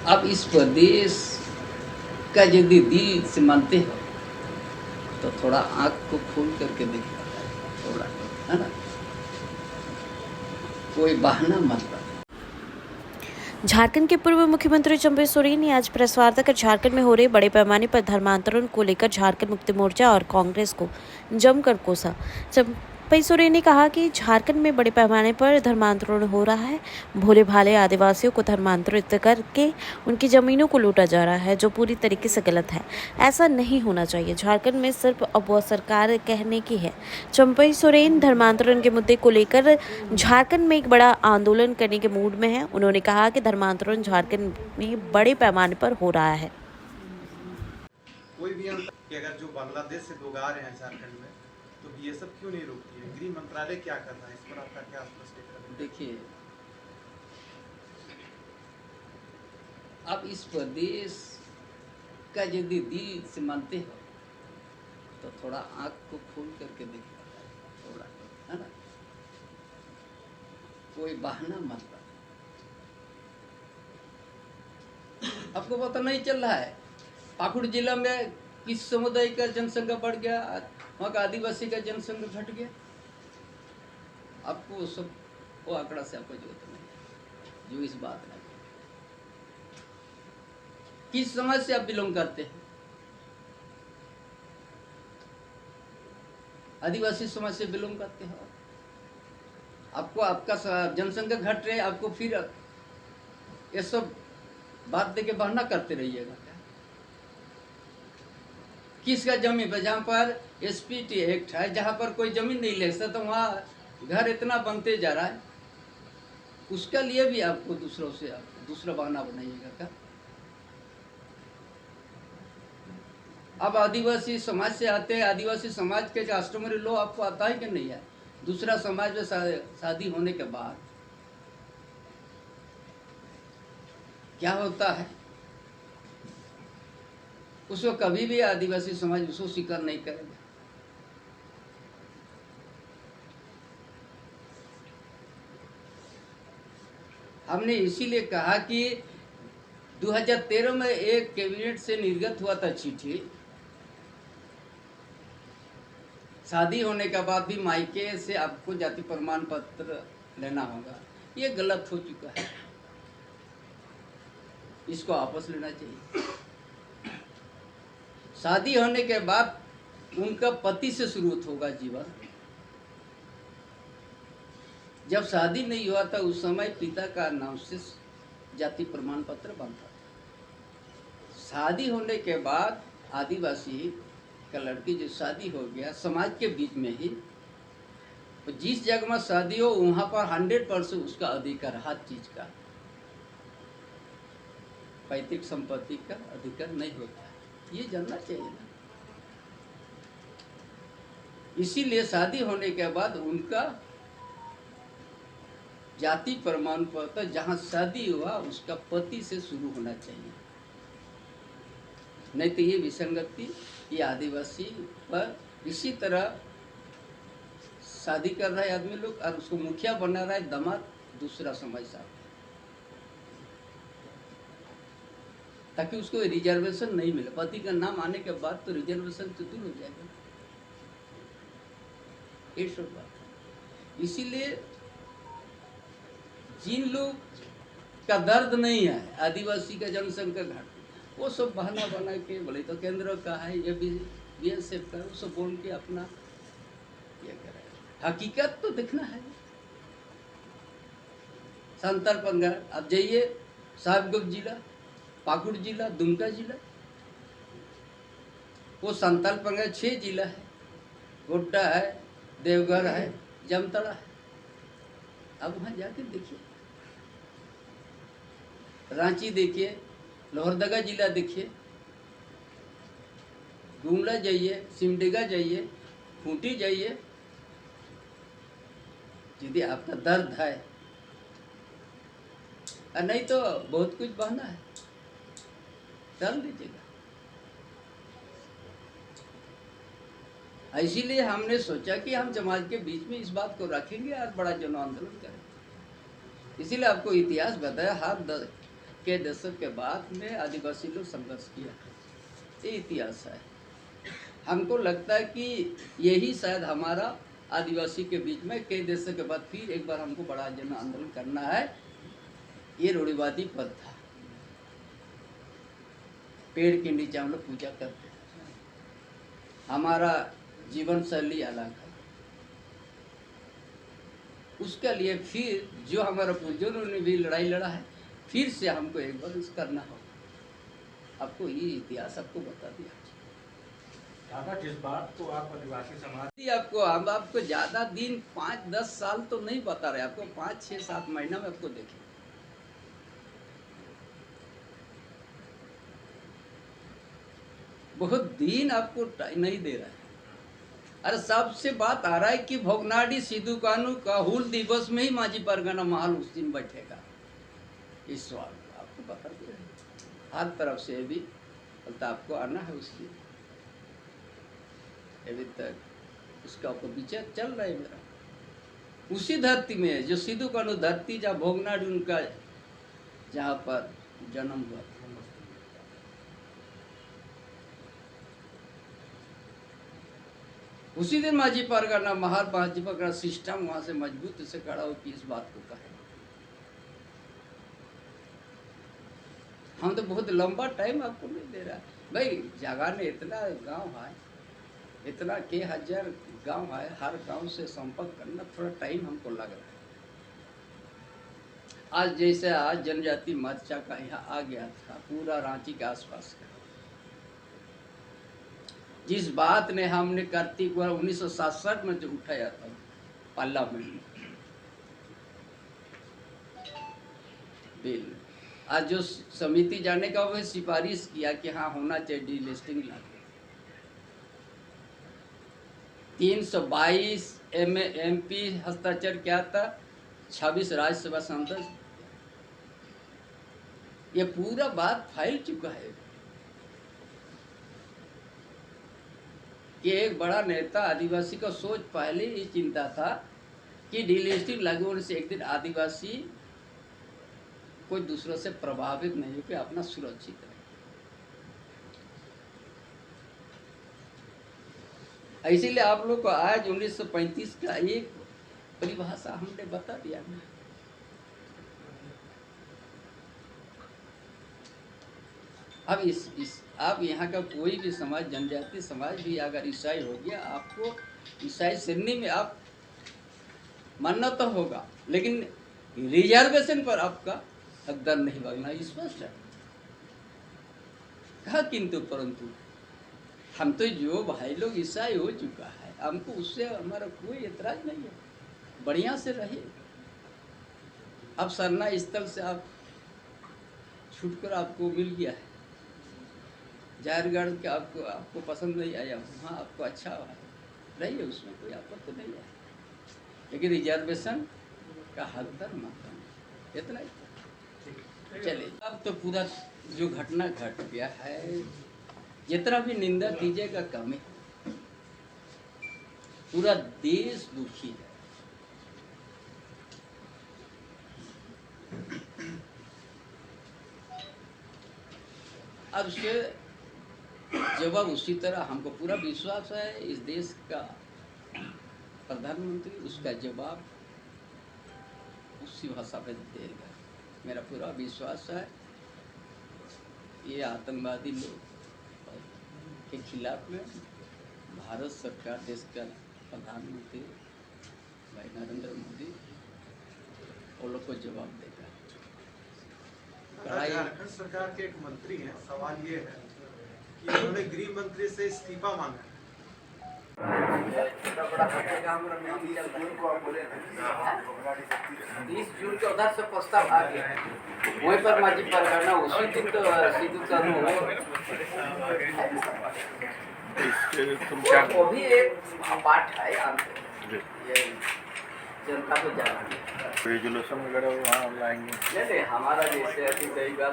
आप इस प्रदेश का यदि दिल से मानते हो तो थोड़ा आँख को खोल करके देखिए, थोड़ा, है ना? कोई बहाना मत बनाओ। झारखंड के पूर्व मुख्यमंत्री चंपई सोरेन ने आज प्रेस वार्ता कर झारखंड में हो रहे बड़े पैमाने पर धर्मांतरण को लेकर झारखंड मुक्ति मोर्चा और कांग्रेस को जमकर कोसा। चंपई सोरेन ने कहा कि झारखंड में बड़े पैमाने पर धर्मांतरण हो रहा है। भोले भाले आदिवासियों को धर्मांतरित करके उनकी जमीनों को लूटा जा रहा है, जो पूरी तरीके से गलत है। ऐसा नहीं होना चाहिए। झारखंड में सिर्फ अब वह सरकार कहने की है। चंपई सोरेन धर्मांतरण के मुद्दे को लेकर झारखंड में एक बड़ा आंदोलन करने के मूड में है। उन्होंने कहा कि धर्मांतरण झारखंड में बड़े पैमाने पर हो रहा है। कोई भी अंतर कि अगर जो बांग्लादेश से लोग आ रहे हैं झारखंड में तो बीएसएफ क्यों नहीं रोकती है? गृह मंत्रालय क्या कर रहा है? इस पर आपका क्या स्पष्टीकरण है? देखिए, आप इस प्रदेश का यदि दिल से मानते हो तो थोड़ा आँख को खोल करके देखिए, थोड़ा, है ना? कोई बहाना मत बनाओ। आपको पता नहीं चल रहा है पाकुड़ जिला में किस समुदाय का जनसंख्या बढ़ गया, वहाँ का आदिवासी का जनसंख्या घट गया? आपको सब वो आंकड़ा से आपको जरूरत नहीं है जो इस बात में। किस समाज से आप बिलोंग करते हैं? आदिवासी समाज से बिलोंग करते हो। आपको आपका जनसंख्या घट रहे, आपको फिर ये सब बात देके बहाना करते रहिएगा क्या? किसका जमीन पर, जहाँ पर एसपीटी एक्ट है, जहाँ पर कोई जमीन नहीं ले सकता, वहाँ घर इतना बनते जा रहा है, उसका लिए भी आपको दूसरों से दूसरा बहाना बनाइएगा क्या? अब आदिवासी समाज से आते हैं, आदिवासी समाज के कस्टमरी लो आपको आता है कि नहीं है? दूसरा समाज में शादी होने के बाद क्या होता है, उसको कभी भी आदिवासी समाज उसको स्वीकार नहीं करेगा। हमने इसीलिए कहा कि 2013 में एक कैबिनेट से निर्गत हुआ था चिट्ठी, शादी होने के बाद भी मायके से आपको जाति प्रमाण पत्र लेना होगा। ये गलत हो चुका है, इसको वापस लेना चाहिए। शादी होने के बाद उनका पति से शुरू होगा जीवन। जब शादी नहीं हुआ था उस समय पिता का नाम से जाति प्रमाण पत्र बनता था। शादी होने के बाद आदिवासी का लड़की जो शादी हो गया समाज के बीच में ही, तो जिस जगह में शादी हो वहाँ पर 100% उसका अधिकार, हर चीज का, पैतृक संपत्ति का अधिकार नहीं होता है। ये जानना चाहिए ना। इसीलिए शादी होने के बाद उनका जाति प्रमाण पत्र जहाँ शादी हुआ उसका पति से शुरू होना चाहिए, नहीं तो ये विसंगति, ये आदिवासी पर इसी तरह शादी कर रहा है आदमी लोग और उसको मुखिया बना रहा है दामाद दूसरा समाज साथ, ताकि उसको रिजर्वेशन नहीं मिले। पति का नाम आने के बाद तो रिजर्वेशन तो दूर हो जाएगा। ये सब बात, इसीलिए जिन लोग का दर्द नहीं है आदिवासी का जनसंख्या घट, वो सब बहाना बना के बोले तो केंद्र का है, ये भी बीएसएफ का, वो सब बोल के अपना ये करे। हकीकत तो दिखना है। संताल पंगा आप जाइए, साहिबगंज जिला, पाकुड़ जिला, दुमका जिला, वो संताल पंगा 6 जिला है, गोड्डा है, देवघर है, जामताड़ा है। अब वहाँ जाके देखिए, रांची देखिए, लोहरदगा जिला देखिए, गुमला जाइए, सिमडेगा जाइए, खूंटी जाइए। यदि आपका दर्द है, और नहीं तो बहुत कुछ बहाना है, कर लीजिएगा। इसीलिए हमने सोचा कि हम समाज के बीच में इस बात को रखेंगे और बड़ा जन आंदोलन करेंगे। इसीलिए आपको इतिहास बताया, के दशक के बाद में आदिवासी लोग संघर्ष किया, ये इतिहास है। हमको लगता है कि यही शायद हमारा आदिवासी के बीच में कई दशक के बाद फिर एक बार हमको बड़ा जन आंदोलन करना है। ये रूढ़िवादी पद था, पेड़ के नीचे हम लोग पूजा करते हैं, हमारा जीवन शैली अलग है। उसके लिए फिर जो हमारे पूर्वजों ने भी लड़ाई लड़ा है, फिर से हमको एक बार इस करना होगा। आपको ये इतिहास आपको बता दिया। दादा, जिस बात को आप आदिवासी समाज आपको हम आपको ज़्यादा दिन 5-10 साल तो नहीं बता रहे, आपको 5-6-7 महीना में आपको देखें। बहुत दिन आपको टाइम नहीं दे रहा है। अरे सबसे बात आ रहा है कि भोगनाडी सिद्धू कानू का हुल दिवस में ही माझी परगना महल उस दिन बैठेगा। इस सवाल आपको बता दिया हर तरफ से भी, तो आपको आना है उसकी। अभी तक उसका ऊपर विचार चल रहा है मेरा। उसी धरती में जो सिद्धू कानू धरती, जहाँ भोगनाडी उनका जहाँ पर जन्म हुआ, उसी दिन माझी परगना महल माझी परगना सिस्टम वहां से मजबूत से खड़ा हो कि इस बात को कहे। हम तो बहुत लंबा टाइम आपको नहीं दे रहा भाई। जगह ने इतना गांव है, इतना के हजार गांव है, हर गांव से संपर्क करना थोड़ा टाइम हमको लग रहा है। आज जैसे आज जनजाति मोर्चा का यहाँ आ गया था, पूरा रांची के आसपास का, जिस बात ने हमने कार्तिक 1967 में जो उठाया था पार्लियामेंट बिल, आज जो समिति जाने का वह सिफारिश किया कि हाँ होना चाहिए डीलिस्टिंग लागू। 322 MP हस्ताक्षर किया था, 26 राज्यसभा सांसद, ये पूरा बात फैल चुका है कि एक बड़ा नेता आदिवासी का सोच पहले ही चिंता था कि डीलिस्टिंग लागू होने से एक दिन आदिवासी कोई दूसरों से प्रभावित नहीं हो के अपना सुरक्षित रहे। इसीलिए आप लोग को आज 1935 का एक परिभाषा हमने बता दिया। अब इस आप यहाँ का कोई भी समाज, जनजाति समाज भी अगर ईसाई हो गया, आपको ईसाई श्रेणी में आप मानना तो होगा, लेकिन रिजर्वेशन पर आपका हकदार नहीं भागना, स्पष्ट है। कहा किंतु परंतु हम तो जो भाई लोग ईसाई हो चुका है, हमको उससे हमारा कोई एतराज नहीं है, बढ़िया से रहे। अब सरना स्थल से आप छूटकर आपको मिल गया है, जायरगढ़ के आपको पसंद नहीं आया, हाँ आपको अच्छा रहिए, उसमें कोई आपत्ति नहीं है, लेकिन रिजर्वेशन का हकदार माता नहीं, इतना ही। चलिए, अब तो पूरा जो घटना घट गया है, जितना भी निंदा कीजिएगा कम है। पूरा देश दुखी है। अब से जवाब उसी तरह हमको पूरा विश्वास है इस देश का प्रधानमंत्री उसका जवाब उसी भाषा में देगा, मेरा पूरा विश्वास है। ये आतंकवादी लोग के खिलाफ में भारत सरकार, देश का प्रधानमंत्री भाई नरेंद्र मोदी वो लोग को जवाब देगा। झारखंड सरकार के एक मंत्री हैं, सवाल ये है कि उन्होंने गृह मंत्री से इस्तीफा मांगा। 30 जून के उधर से प्रस्ताव आ गया है, वहीं पर माझी परगना उसी दिन तो सिद्धू कानू वो भी एक पाठ है, ये जनता को जाना रेजुलेशन वगैरह वहाँ लाएंगे। नहीं, हमारा जैसे अभी कई बार